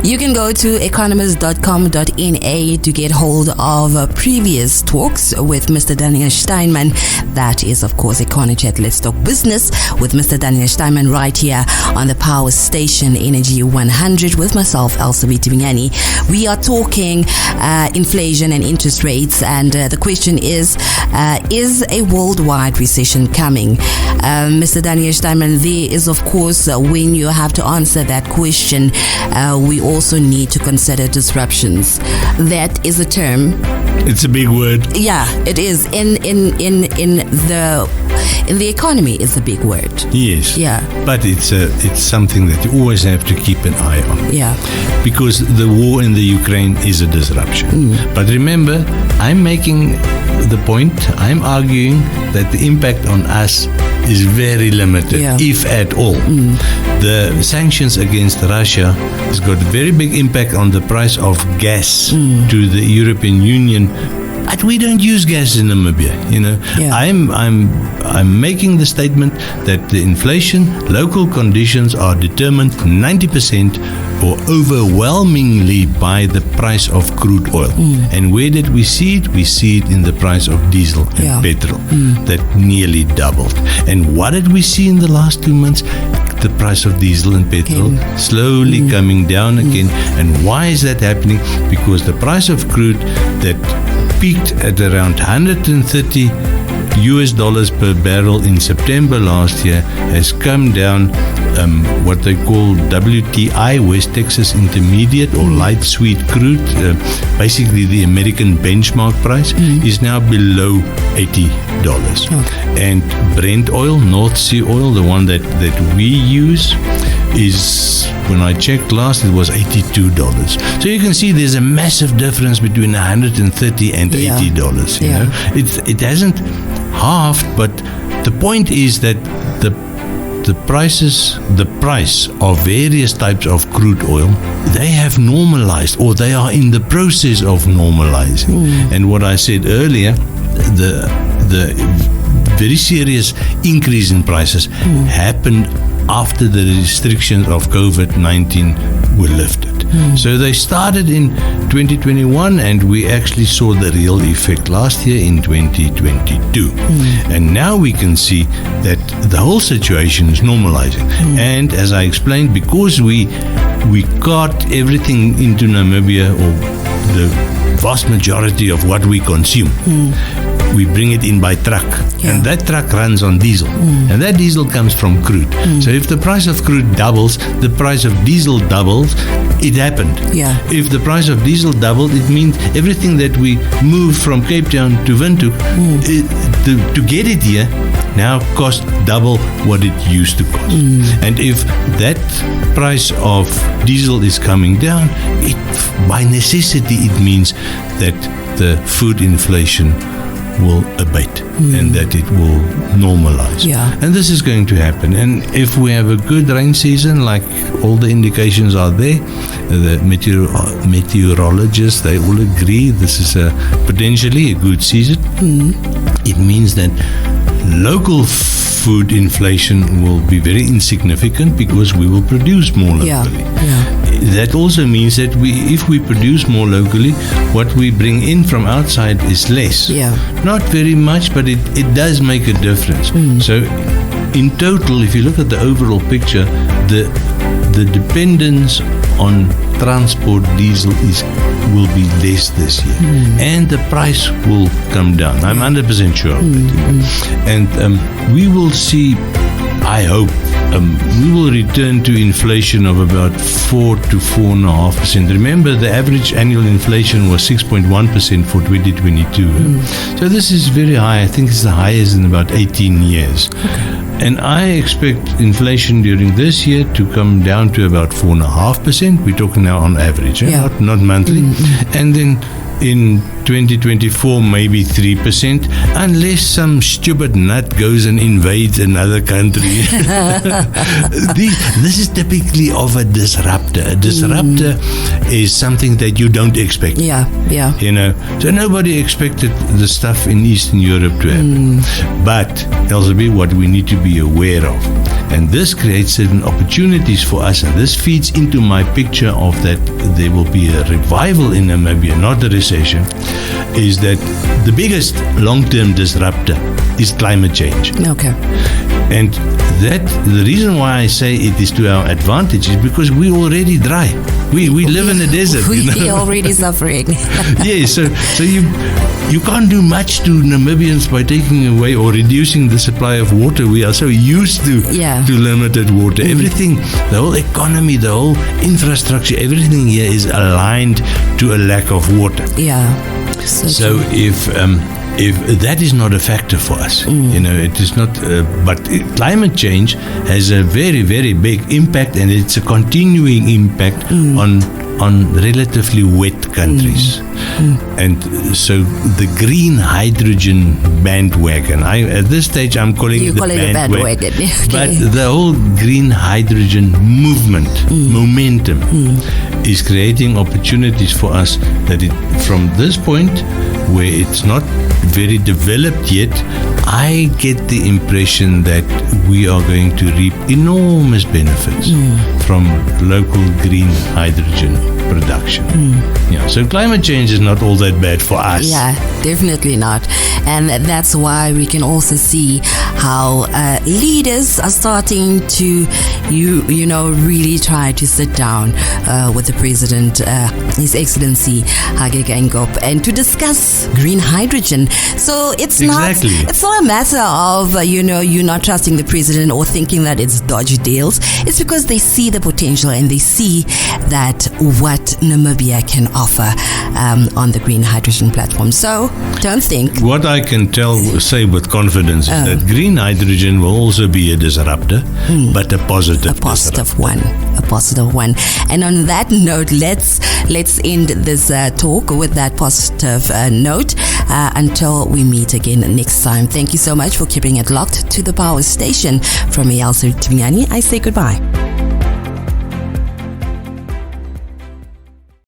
You can go to economist.com.na to get hold of previous talks with Mr. Daniel Steinman. That is, of course, EconoChat Let's Talk Business with Mr. Daniel Steinman right here on the Power Station Energy 100 with myself, Elsa Vitivingani. We are talking inflation and interest rates, and the question is a worldwide recession coming? Mr. Daniel Steinman, there is, of course, when you have to answer that question, we also need to consider disruptions. That is a term. It's a big word. Yeah, it is. In the economy, it's a big word. Yes. Yeah. But it's something that you always have to keep an eye on. Yeah. Because the war in the Ukraine is a disruption. But remember, I'm making the point, I'm arguing that the impact on us is very limited, if at all. The sanctions against Russia has got a very big impact on the price of gas to the European Union. But we don't use gas in Namibia, you know. Yeah. I'm making the statement that the inflation, local conditions are determined 90% or overwhelmingly by the price of crude oil. And where did we see it? We see it in the price of diesel and petrol that nearly doubled. And what did we see in the last 2 months? The price of diesel and petrol slowly coming down again. And why is that happening? Because the price of crude that peaked at around $130 per barrel in September last year has come down. What they call WTI, West Texas Intermediate or light sweet crude, basically the American benchmark price, is now below $80. And Brent oil, North Sea oil, the one that we use, is, when I checked last, it was $82. So you can see there's a massive difference between $130 and $80. You know, it hasn't halved, but the point is that the price of various types of crude oil, they have normalized, or they are in the process of normalizing. And what I said earlier, the very serious increase in prices happened after the restrictions of COVID-19 were lifted. So they started in 2021, and we actually saw the real effect last year in 2022. And now we can see that the whole situation is normalizing. And as I explained, because we cart everything into Namibia, or the vast majority of what we consume, we bring it in by truck. And that truck runs on diesel. And that diesel comes from crude. So if the price of crude doubles, the price of diesel doubles. It happened. If the price of diesel doubled, it means everything that we move from Cape Town to Windhoek to get it here now cost double what it used to cost. And if that price of diesel is coming down, by necessity it means that the food inflation will abate and that it will normalize. And this is going to happen. And if we have a good rain season, like all the indications are there, the meteorologists, they all agree this is potentially a good season. It means that local food inflation will be very insignificant because we will produce more locally. That also means that if we produce more locally, what we bring in from outside is less. Not very much, but it does make a difference. So in total, if you look at the overall picture, the dependence on transport diesel will be less this year, and the price will come down. I'm 100% sure of it. And we will see, I hope, we will return to inflation of about 4 to 4.5%. Remember, the average annual inflation was 6.1% for 2022. So this is very high. I think it's the highest in about 18 years. And I expect inflation during this year to come down to about 4.5%. We're talking now on average, not monthly. And then in 2024, maybe 3%, unless some stupid nut goes and invades another country. This is typically of a disruptor. A disruptor is something that you don't expect. Yeah. So nobody expected the stuff in Eastern Europe to happen. But, Elzeby, what we need to be aware of, and this creates certain opportunities for us, and this feeds into my picture of that there will be a revival in Namibia, not a recession, is that the biggest long-term disruptor is climate change. Okay. And the reason why I say it is to our advantage is because we're already dry. We live in a desert. We're already suffering. Yeah, so you can't do much to Namibians by taking away or reducing the supply of water. We are so used to limited water. Everything, the whole economy, the whole infrastructure, everything here is aligned to a lack of water. Yeah. So if that is not a factor for us, it is not. But climate change has a very, very big impact, and it's a continuing impact on relatively wet countries. And so the green hydrogen bandwagon, at this stage I'm calling it the bandwagon. Okay. But the whole green hydrogen movement, momentum, is creating opportunities for us that from this point where it's not very developed yet, I get the impression that we are going to reap enormous benefits from local green hydrogen production. So climate change is not all that bad for us. Yeah, definitely not. And that's why we can also see how leaders are starting to, really try to sit down with the president, His Excellency Hage Geingob, and to discuss green hydrogen. So it's not a matter of you not trusting the president or thinking that it's dodgy deals. It's because they see the potential and they see that what Namibia can offer on the green hydrogen platform. So don't think. What I can say with confidence is that green hydrogen will also be a disruptor, but a positive one. A positive one. And on that note, let's end this talk with that positive note until we meet again next time. Thank you so much for keeping it locked to the Power Station. From Elsa Timiani, I say goodbye.